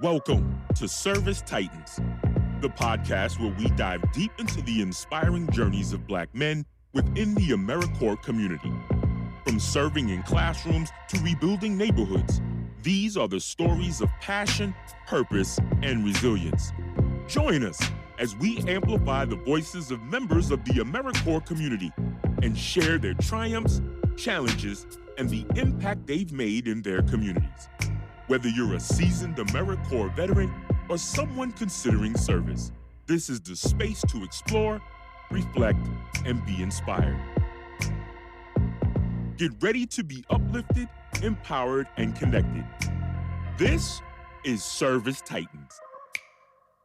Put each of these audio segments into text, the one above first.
Welcome to Service Titans, the podcast where we dive deep into the inspiring journeys of Black men within the AmeriCorps community. From serving in classrooms to rebuilding neighborhoods, these are the stories of passion, purpose, and resilience. Join us as we amplify the voices of members of the AmeriCorps community and share their triumphs, challenges, and the impact they've made in their communities. Whether you're a seasoned AmeriCorps veteran or someone considering service, this is the space to explore, reflect, and be inspired. Get ready to be uplifted, empowered, and connected. This is Service Titans.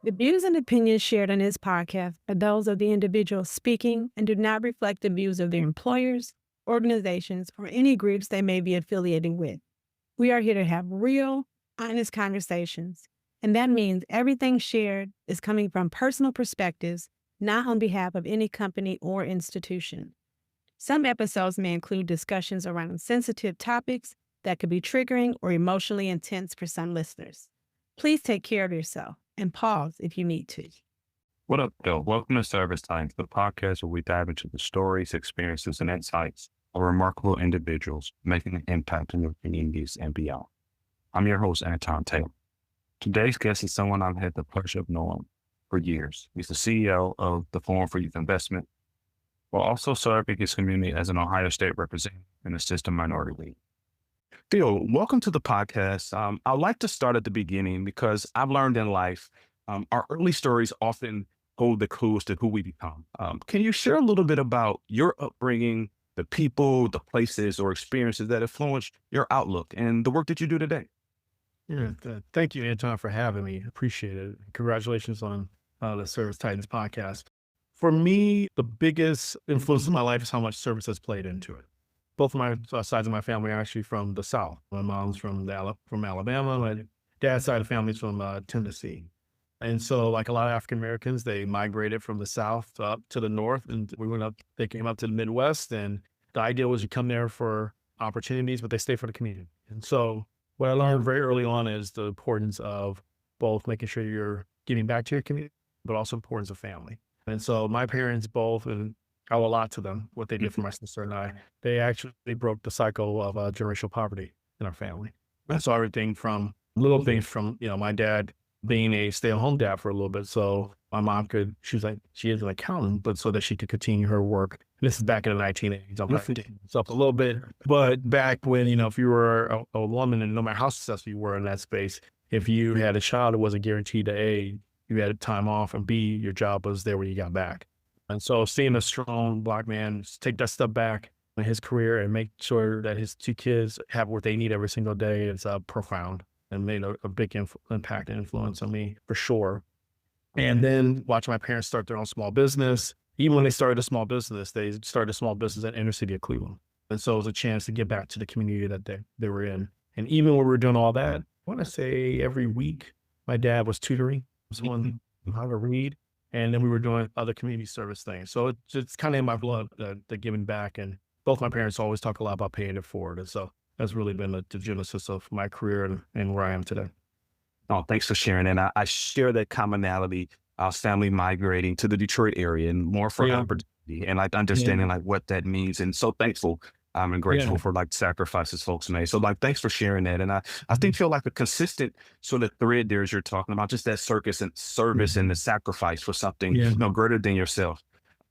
The views and opinions shared on this podcast are those of the individuals speaking and do not reflect the views of their employers, organizations, or any groups they may be affiliated with. We are here to have real, honest conversations, and that means everything shared is coming from personal perspectives, not on behalf of any company or institution. Some episodes may include discussions around sensitive topics that could be triggering or emotionally intense for some listeners. Please take care of yourself and pause if you need to. What up, Bill? Welcome to Service Times, the podcast where we dive into the stories, experiences, and insights of remarkable individuals making an impact in their communities and beyond. I'm your host, Anton Taylor. Today's guest is someone I've had the pleasure of knowing for years. He's the CEO of the Forum for Youth Investment, while also serving his community as an Ohio State representative in the System Minority League. Phil, welcome to the podcast. I'd like to start at the beginning because I've learned in life, our early stories often hold the clues to who we become. Can you share a little bit about your upbringing, the people, the places, or experiences that influenced your outlook and the work that you do today? Yeah, thank you, Anton, for having me. Appreciate it. Congratulations on the Service Titans podcast. For me, the biggest influence in my life is how much service has played into it. Both of my sides of my family are actually from the South. My mom's from Alabama. My dad's side of the family is from Tennessee. And so like a lot of African Americans, they migrated from the South up to the North, and they came up to the Midwest. And the idea was you come there for opportunities, but they stay for the community. And so what I learned very early on is the importance of both making sure you're giving back to your community, but also importance of family. And so my parents both, and I owe a lot to them, what they did for my sister and I. They actually broke the cycle of generational poverty in our family. And so everything from little things from, my dad being a stay-at-home dad for a little bit. So my mom she is an accountant, but so that she could continue her work. This is back in the 1980s. I'm lifting up a little bit. But back when, if you were a woman, and no matter how successful you were in that space, if you had a child that wasn't guaranteed to A, you had time off, and B, your job was there when you got back. And so seeing a strong Black man take that step back in his career and make sure that his two kids have what they need every single day is profound and made a big impact and influence on me for sure. And then watching my parents start their own small business. Even when they started a small business, they started a small business in the inner city of Cleveland. And so it was a chance to get back to the community that they were in. And even when we were doing all that, I want to say every week, my dad was tutoring someone how to read. And then we were doing other community service things. So it's kind of in my blood, the giving back. And both my parents always talk a lot about paying it forward. And so that's really been the genesis of my career and where I am today. Oh, thanks for sharing. And I share that commonality, our family migrating to the Detroit area and more for opportunity and understanding what that means. And so thankful and grateful for sacrifices folks made. So thanks for sharing that. And I think feel like a consistent sort of thread there as you're talking about just that circus and service and the sacrifice for something greater than yourself.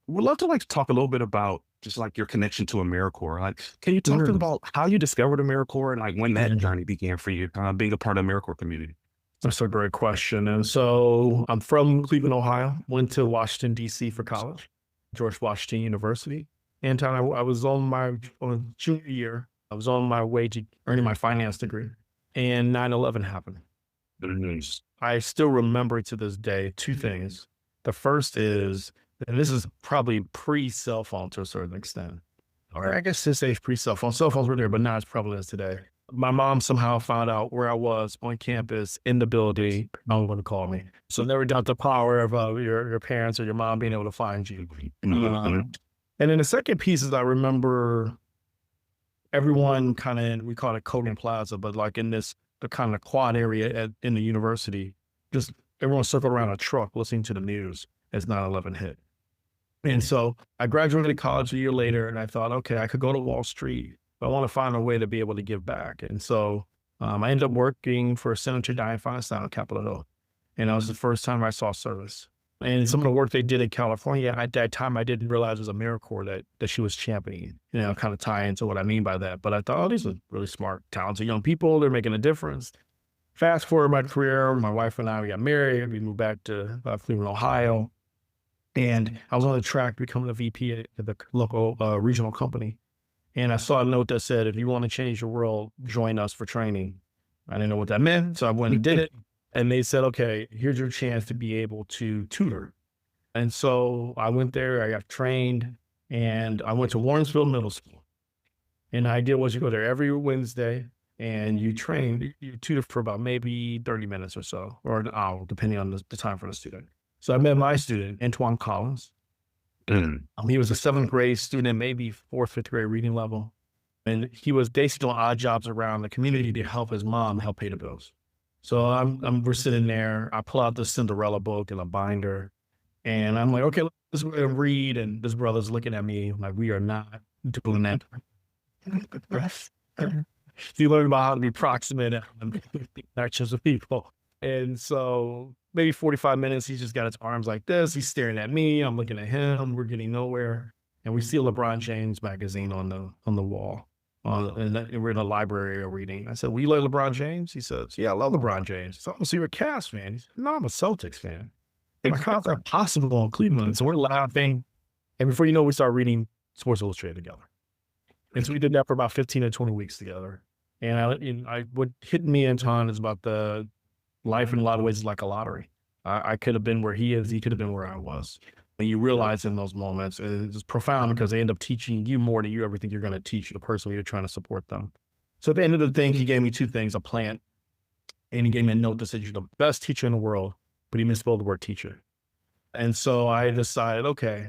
We'd love to talk a little bit about just your connection to AmeriCorps. Can you talk about how you discovered AmeriCorps and when that journey began for you, being a part of the AmeriCorps community? That's a great question. And so I'm from Cleveland, Ohio, went to Washington, D.C. for college, George Washington University. And I was on my junior year. I was on my way to earning my finance degree, and 9/11 happened. I still remember to this day two things. The first is, and this is probably pre-cell phone to a certain extent, or I guess this age pre-cell phone. Cell phones were there, but not as prevalent as today. My mom somehow found out where I was on campus in the building. No one would call me. So never doubt the power of your parents or your mom being able to find you. And then the second piece is I remember everyone kind of, we call it Cogan Plaza, but in this the kind of quad area in the university, just everyone circled around a truck listening to the news as 9/11 hit. And so I graduated college a year later, and I thought, okay, I could go to Wall Street, but I want to find a way to be able to give back. And so I ended up working for Senator Dianne Feinstein on Capitol Hill. And that was the first time I saw service. And some of the work they did in California, at that time, I didn't realize it was AmeriCorps that she was championing, kind of tie into what I mean by that. But I thought, oh, these are really smart, talented young people. They're making a difference. Fast forward my career, my wife and I, we got married. We moved back to Cleveland, Ohio. And I was on the track to become the VP at the local regional company. And I saw a note that said, if you want to change the world, join us for training. I didn't know what that meant, so I went and did it. And they said, okay, here's your chance to be able to tutor. And so I went there, I got trained, and I went to Warrensville Middle School. And the idea was you go there every Wednesday and you tutor for about maybe 30 minutes or so, or an hour, depending on the time for the student. So I met my student, Antoine Collins. He was a 7th grade student, maybe 4th, 5th grade reading level. And he was basically doing odd jobs around the community to help his mom help pay the bills. So we're sitting there, I pull out the Cinderella book and a binder, and I'm like, okay, let's read. And this brother's looking at me like, we are not doing that. You learn about how to be proximate and actions of people. And so maybe 45 minutes, he's just got his arms like this. He's staring at me. I'm looking at him. We're getting nowhere. And we see a LeBron James magazine on the wall. And we're in a library reading. I said, well, you like LeBron James? He says, yeah, I love LeBron James. So you're a Cavs fan? He said, no, I'm a Celtics fan. And how's that possible in Cleveland? So we're laughing. And before you know, we start reading Sports Illustrated together. And so we did that for about 15 to 20 weeks together. And what hit me and Ton is about the life in a lot of ways is like a lottery. I could have been where he is. He could have been where I was. And you realize in those moments, it's profound because they end up teaching you more than you ever think you're going to teach the person you're trying to support them. So at the end of the thing, he gave me 2 things, a plant, and he gave me a note that said, you're the best teacher in the world, but he misspelled the word teacher. And so I decided, okay,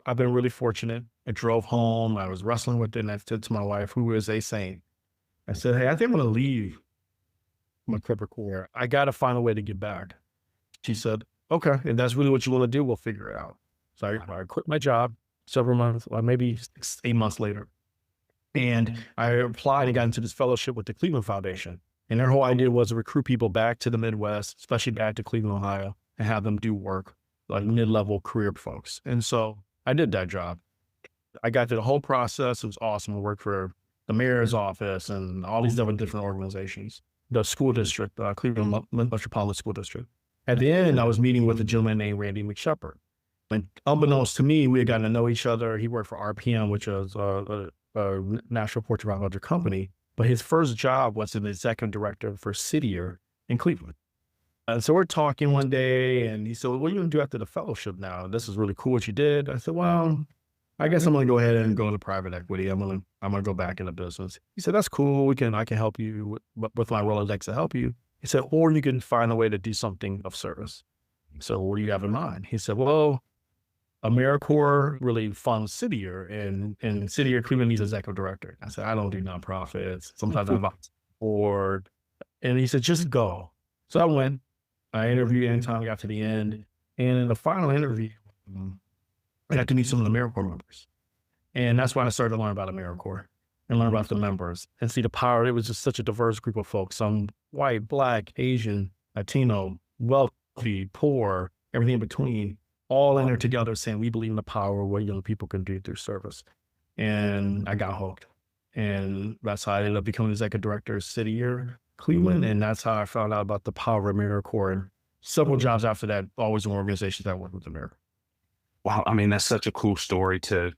I've been really fortunate. I drove home. I was wrestling with it, and I said to my wife, who is a saint, I said, hey, I think I'm going to leave my corporate career. I got to find a way to get back. She said, okay, if that's really what you want to do, we'll figure it out. So I quit my job several months, or maybe 8 months later. And I applied and got into this fellowship with the Cleveland Foundation. And their whole idea was to recruit people back to the Midwest, especially back to Cleveland, Ohio, and have them do work, like mid-level career folks. And so I did that job. I got through the whole process. It was awesome. I worked for the mayor's office and all these different organizations, the school district, Cleveland Metropolitan School District. At the end, I was meeting with a gentleman named Randy McShepard. And unbeknownst to me, we had gotten to know each other. He worked for RPM, which was a National Fortune 500 company. But his first job was an executive director for Citier in Cleveland. And so we're talking one day, and he said, well, what are you going to do after the fellowship now? This is really cool what you did. I said, well, I guess I'm going to go ahead and go into private equity. I'm going to go back into business. He said, that's cool. I can help you with my Rolodex to help you. He said, or you can find a way to do something of service. So what do you have in mind? He said, well, AmeriCorps really funds Citier, and Citier Cleveland needs an executive director. I said, I don't do nonprofits. Sometimes I'm on board. And he said, just go. So I went. I interviewed Anton, got to the end. And in the final interview, I got to meet some of the AmeriCorps members. And that's when I started to learn about AmeriCorps and learn about the members and see the power. It was just such a diverse group of folks, some white, Black, Asian, Latino, wealthy, poor, everything in between, all in there together saying, we believe in the power of what young people can do through service. And I got hooked. And that's how I ended up becoming executive director of Citier Cleveland. And that's how I found out about the power of AmeriCorps. And several jobs after that, always in organizations that work with AmeriCorps. Wow. I mean, that's such a cool story to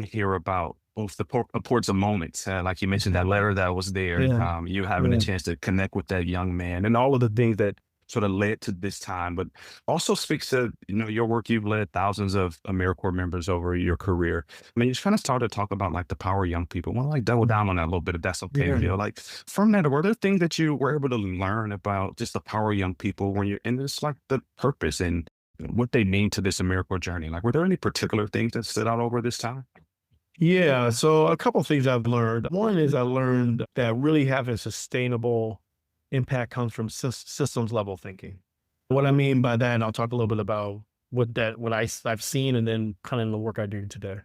hear about both the importance of moments. Like you mentioned, that letter that was there, you having a chance to connect with that young man and all of the things that sort of led to this time, but also speaks to, your work. You've led thousands of AmeriCorps members over your career. I mean, you kind of started to talk about like the power of young people. I want to like double down on that a little bit, if that's okay. Like from that, were there things that you were able to learn about just the power of young people when you're in this, like the purpose and what they mean to this AmeriCorps journey? Like, were there any particular things that stood out over this time? Yeah. So a couple of things I've learned. One is I learned that really having sustainable impact comes from systems level thinking. What I mean by that, and I'll talk a little bit about what I've seen and then kind of in the work I do today.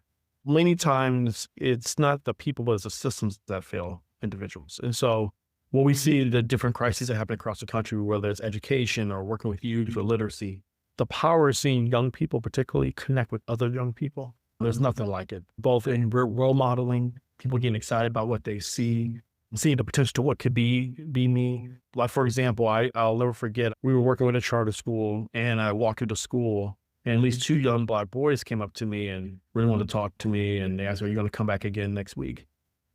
Many times it's not the people, but it's the systems that fail individuals. And so what we see, the different crises that happen across the country, whether it's education or working with youth or literacy, the power of seeing young people particularly connect with other young people. There's nothing like it, both in role modeling, people getting excited about what they see, seeing the potential to what could be me. Like, for example, I'll never forget, we were working with a charter school and I walked into school and at least 2 young Black boys came up to me and really wanted to talk to me. And they asked, are you going to come back again next week?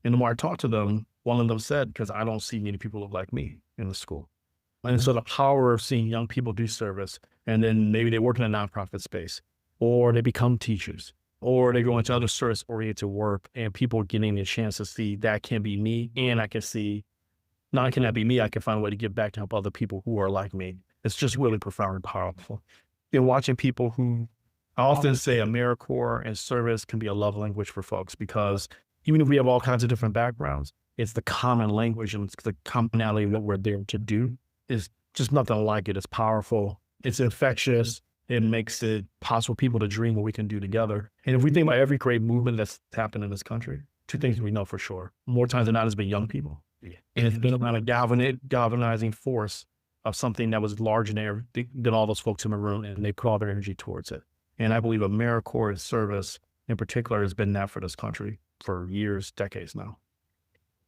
And the more I talked to them, one of them said, because I don't see many people look like me in the school. And so the power of seeing young people do service, and then maybe they work in a nonprofit space, or they become teachers, or they go into other service-oriented work, and people getting a chance to see that can be me, and I can see, not only can that be me, I can find a way to give back to help other people who are like me. It's just really profound and powerful. And watching people who, I often say AmeriCorps and service can be a love language for folks, because even if we have all kinds of different backgrounds, it's the common language and it's the commonality of what we're there to do. Is just nothing like it. It's powerful. It's infectious. It makes it possible for people to dream what we can do together. And if we think about every great movement that's happened in this country, 2 things we know for sure. More times than not, it's been young people. And it's been about a galvanizing force of something that was larger than all those folks in the room, and they put all their energy towards it. And I believe AmeriCorps service in particular has been that for this country for years, decades now.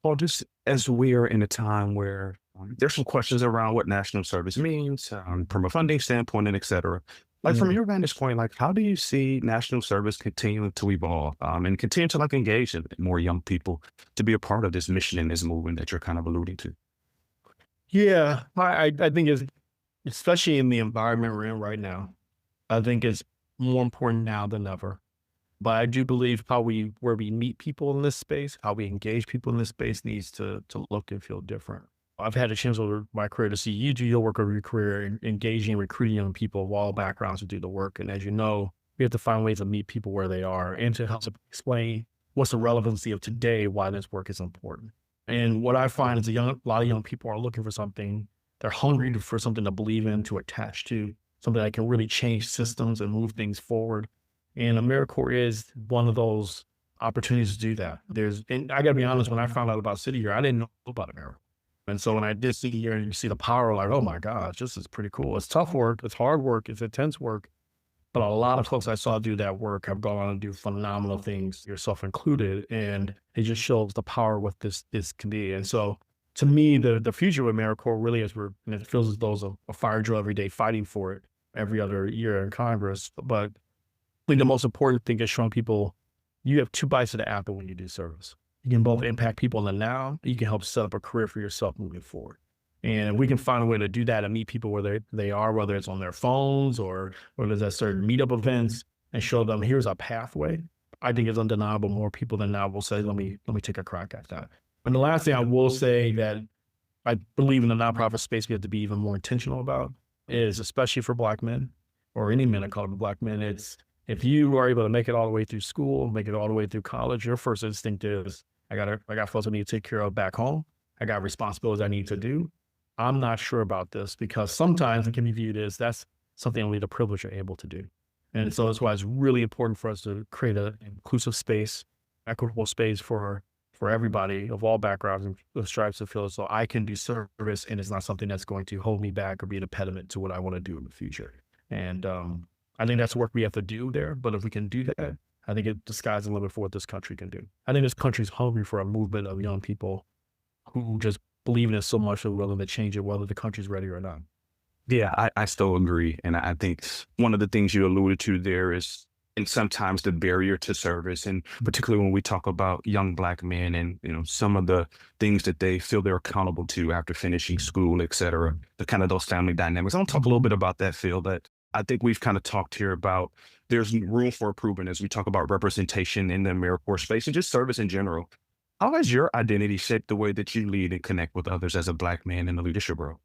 Well, just as we are in a time where there's some questions around what national service means from a funding standpoint and et cetera. Like from your vantage point, like how do you see national service continuing to evolve and continue to like engage more young people to be a part of this mission and this movement that you're kind of alluding to? Yeah, I think it's, especially in the environment we're in right now, I think it's more important now than ever. But I do believe where we meet people in this space, how we engage people in this space needs to look and feel different. I've had a chance over my career to see you do your work over your career, engaging, recruiting young people of all backgrounds to do the work. And as you know, we have to find ways to meet people where they are and to help explain what's the relevancy of today, why this work is important. And what I find is a lot of young people are looking for something. They're hungry for something to believe in, to attach to, something that can really change systems and move things forward. And AmeriCorps is one of those opportunities to do that. And I gotta be honest, when I found out about City Year, I didn't know about AmeriCorps. And so when I did City Year and you see the power, like, oh my gosh, this is pretty cool. It's tough work, it's hard work, it's intense work. But a lot of folks I saw do that work have gone on to do phenomenal things, yourself included. And it just shows the power of what this can be. And so to me, the future of AmeriCorps really is and it feels as though it's a fire drill every day, fighting for it every other year in Congress. But I think the most important thing is showing people you have 2 bites of the apple when you do service. You can both impact people in the now, you can help set up a career for yourself moving forward. And we can find a way to do that and meet people where they are, whether it's on their phones or there's at certain meetup events, and show them here's a pathway. I think it's undeniable more people than now will say, let me take a crack at that. And the last thing I will say that I believe in the nonprofit space we have to be even more intentional about is, especially for Black men or any men that call them Black men, it's if you are able to make it all the way through school, make it all the way through college, your first instinct is, I got folks I need to take care of back home. I got responsibilities I need to do. I'm not sure about this, because sometimes it can be viewed as that's something only the privileged are able to do. And so that's why it's really important for us to create an inclusive space, equitable space for everybody of all backgrounds and stripes to feel as though I can do service and it's not something that's going to hold me back or be an impediment to what I want to do in the future. And I think that's work we have to do there. But if we can do that, I think it disguises a little bit for what this country can do. I think this country's hungry for a movement of young people who just believe in it so much they're willing to change it, whether the country's ready or not. Yeah, I still agree. And I think one of the things you alluded to there is, and sometimes the barrier to service, and particularly when we talk about young Black men and, some of the things that they feel they're accountable to after finishing school, et cetera, the kind of those family dynamics. I want to talk a little bit about that, Phil, that I think we've kind of talked here about there's room for improvement as we talk about representation in the AmeriCorps space and just service in general. How has your identity shaped the way that you lead and connect with others as a Black man in the leadership role?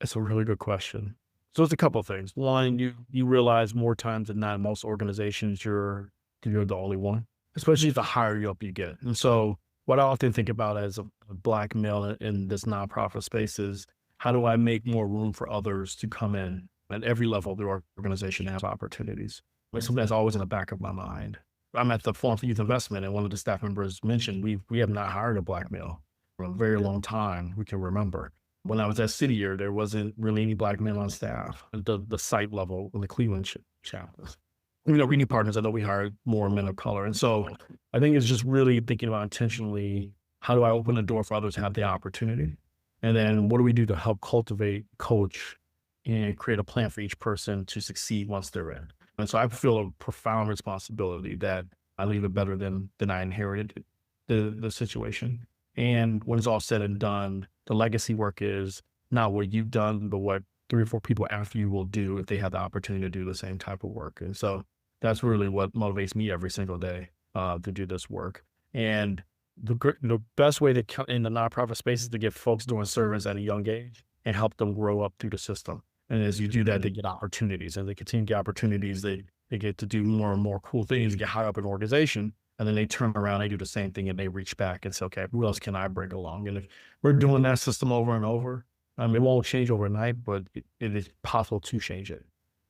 That's a really good question. So it's a couple of things. One, you realize more times than not in most organizations, you're the only one, especially the higher you up you get. And so what I often think about as a Black male in this nonprofit space is how do I make more room for others to come in at every level of the organization to have opportunities? Like something that's always in the back of my mind. I'm at the Forum for Youth Investment, and one of the staff members mentioned we have not hired a Black male for a very long time we can remember. When I was at City Year, there wasn't really any Black men on staff at the site level in the Cleveland chapters. Reading Partners, I know we hired more men of color. And so I think it's just really thinking about intentionally, how do I open the door for others to have the opportunity? And then what do we do to help cultivate, coach, and create a plan for each person to succeed once they're in? And so I feel a profound responsibility that I leave it better than I inherited the situation. And when it's all said and done, the legacy work is not what you've done, but what 3 or 4 people after you will do if they have the opportunity to do the same type of work. And so that's really what motivates me every single day to do this work. And the best way to in the nonprofit space is to get folks doing service at a young age and help them grow up through the system. And as you do that, they get opportunities. As they continue to get opportunities, they get to do more and more cool things, get higher up in an organization. And then they turn around, they do the same thing, and they reach back and say, okay, who else can I bring along? And if we're doing that system over and over, it won't change overnight, but it is possible to change it.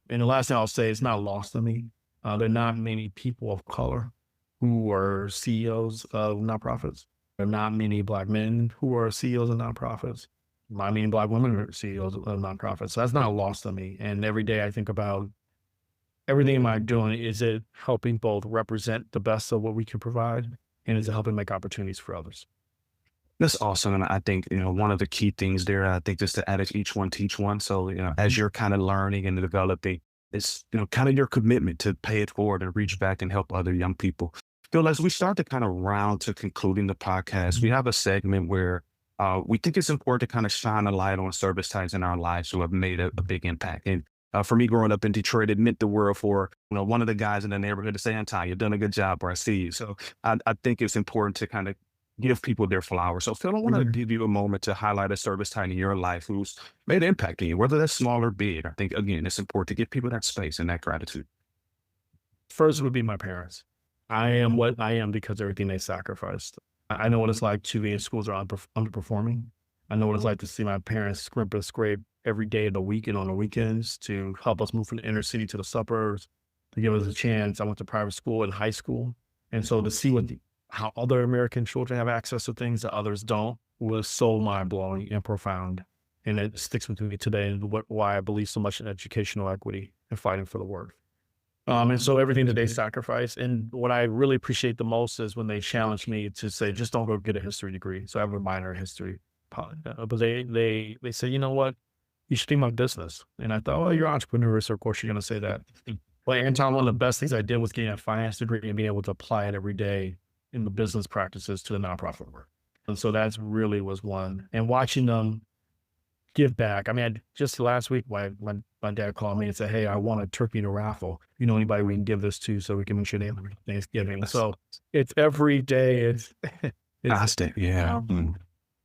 And the last thing I'll say, it's not lost on me. There are not many people of color who are CEOs of nonprofits. There are not many Black men who are CEOs of nonprofits. Not many Black women are CEOs of nonprofits. So that's not lost on me. And every day I think about everything am I doing? Is it helping both represent the best of what we can provide? And is it helping make opportunities for others? That's awesome. And I think, one of the key things there, I think just to add it, each one teach one. So, as you're kind of learning and developing, it's, kind of your commitment to pay it forward and reach back and help other young people. Phil, as we start to kind of round to concluding the podcast, we have a segment where we think it's important to kind of shine a light on service types in our lives who have made a big impact. And for me, growing up in Detroit, it meant the world for, one of the guys in the neighborhood to say, Anton, you've done a good job, or I see you. So I think it's important to kind of give people their flowers. So Phil, I want to give you a moment to highlight a service type in your life who's made an impact on you, whether that's small or big. I think, again, it's important to give people that space and that gratitude. First would be my parents. I am what I am because of everything they sacrificed. I know what it's like to be in schools that are underperforming. I know what it's like to see my parents scrimp and scrape every day of the week and on the weekends to help us move from the inner city to the suburbs, to give us a chance. I went to private school in high school. And so to see how other American children have access to things that others don't was so mind-blowing and profound. And it sticks with me today and why I believe so much in educational equity and fighting for the work. And so everything that they sacrifice. And what I really appreciate the most is when they challenge me to say, just don't go get a history degree. So I have a minor in history. But they say, you know what? You should think about business. And I thought, well, you're an entrepreneur, so of course you're going to say that. But Anton, one of the best things I did was getting a finance degree and being able to apply it every day in the business practices to the nonprofit work. And so that's really was one. And watching them give back. I mean, just last week, my dad called me and said, hey, I want a turkey in a raffle. You know anybody we can give this to so we can make sure they have Thanksgiving. So it's every day. It's yeah.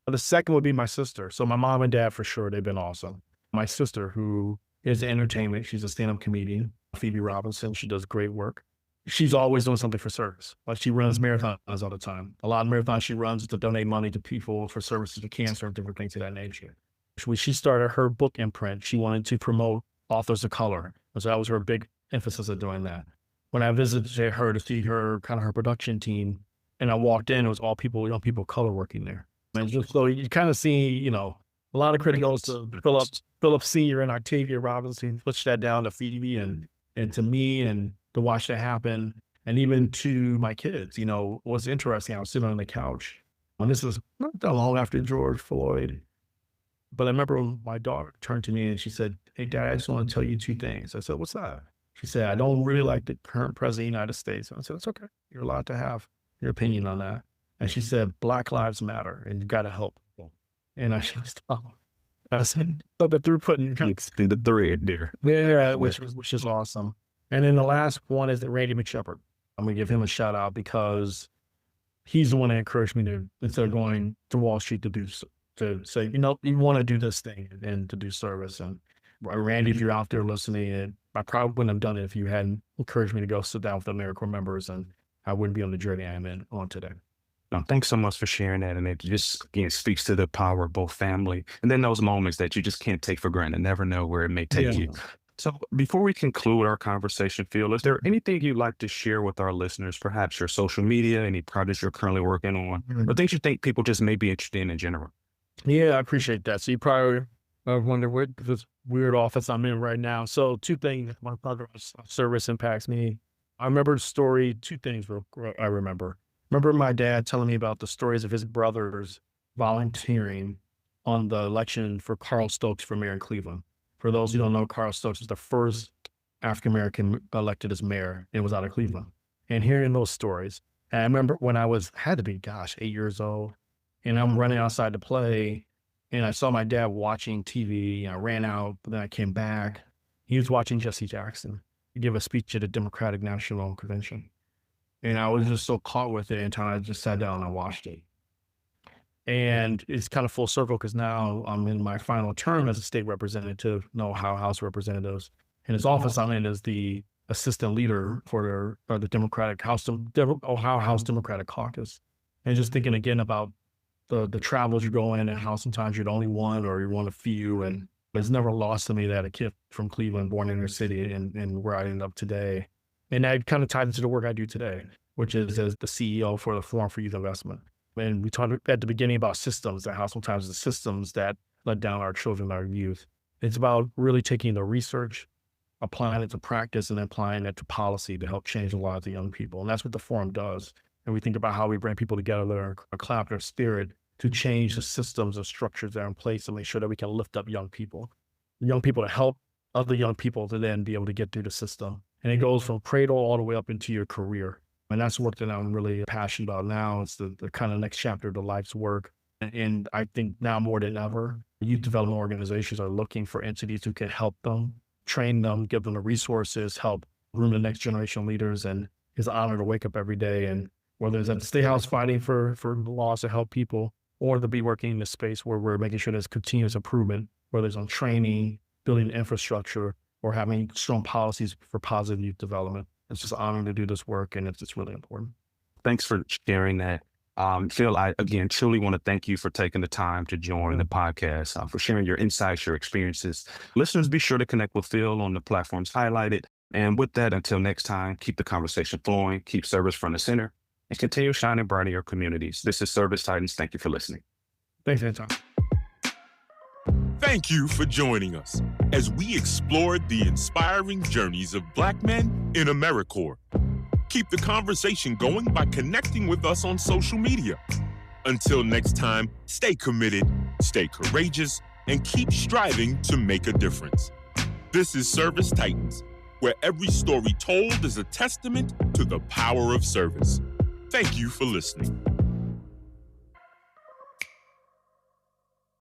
The second would be my sister. So my mom and dad, for sure, they've been awesome. My sister, who is entertainment, she's a stand-up comedian, Phoebe Robinson. She does great work. She's always doing something for service. Like she runs marathons all the time. A lot of marathons she runs to donate money to people for services to cancer and different things of that nature. When she started her book imprint, she wanted to promote authors of color. So that was her big emphasis of doing that. When I visited her to see her, kind of her production team, and I walked in, it was all people, young people of color working there. And just so you kind of see, a lot of credit goes to Philip Sr. and Octavia Robinson, push that down to Phoebe and to me, and to watch that happen. And even to my kids, what's interesting, I was sitting on the couch, and this was not that long after George Floyd. But I remember when my daughter turned to me and she said, hey, Dad, I just want to tell you 2 things. I said, what's that? She said, I don't really like the current president of the United States. I said, it's okay. You're allowed to have your opinion on that. And she said, Black lives matter and you got to help people. And I stopped. I said, but through putting the thread there. Yeah, which is awesome. And then the last one is that Randy McShepard. I'm going to give him a shout out because he's the one that encouraged me to, instead of going to Wall Street to say, you want to do this thing and to do service. And Randy, if you're out there listening, I probably wouldn't have done it if you hadn't encouraged me to go sit down with the AmeriCorps members, and I wouldn't be on the journey I am on today. Thanks so much for sharing that. And it just, again, speaks to the power of both family and then those moments that you just can't take for granted, never know where it may take you. So before we conclude our conversation, Phil, is there anything you'd like to share with our listeners, perhaps your social media, any projects you're currently working on, or things you think people just may be interested in general? Yeah, I appreciate that. So you probably wonder what this weird office I'm in right now. So two things, my service impacts me. I remember two things I remember. Remember my dad telling me about the stories of his brothers volunteering on the election for Carl Stokes for mayor in Cleveland. For those who don't know, Carl Stokes was the first African-American elected as mayor. It was out of Cleveland. And hearing those stories, and I remember when I had to be, 8 years old, and I'm running outside to play, and I saw my dad watching TV. I ran out, but then I came back. He was watching Jesse Jackson give a speech at a Democratic National Convention. And I was just so caught with it until I just sat down and I watched it. And it's kind of full circle because now I'm in my final term as a state representative, Ohio House Representatives. And his office I'm in is the assistant leader for the Ohio House Democratic Caucus. And just thinking again about the travels you go in and how sometimes you're the only one or you're one of few. And it's never lost to me that a kid from Cleveland, born in their city and where I ended up today. And that kind of ties into the work I do today, which is as the CEO for the Forum for Youth Investment. And we talked at the beginning about systems and how sometimes the systems that let down our children, our youth. It's about really taking the research, applying it to practice, and then applying it to policy to help change the lives of young people. And that's what the Forum does. And we think about how we bring people together, a collaborative spirit to change the systems and structures that are in place and make sure that we can lift up young people to help other young people to then be able to get through the system. And it goes from cradle all the way up into your career. And that's work that I'm really passionate about now. It's the kind of next chapter of the life's work. And I think now more than ever, youth development organizations are looking for entities who can help them, train them, give them the resources, help groom the next generation of leaders. And it's an honor to wake up every day. And whether it's at the State House fighting for laws to help people, or to be working in a space where we're making sure there's continuous improvement, whether it's on training, building infrastructure, or having strong policies for positive youth development. It's just an honor to do this work, and it's just really important. Thanks for sharing that. Phil, I, again, truly want to thank you for taking the time to join the podcast, for sharing your insights, your experiences. Listeners, be sure to connect with Phil on the platforms highlighted. And with that, until next time, keep the conversation flowing, keep service front and center, and continue shining bright in your communities. This is Service Titans. Thank you for listening. Thanks, Anton. Thank you for joining us as we explored the inspiring journeys of Black men in AmeriCorps. Keep the conversation going by connecting with us on social media. Until next time, stay committed, stay courageous, and keep striving to make a difference. This is Service Titans, where every story told is a testament to the power of service. Thank you for listening.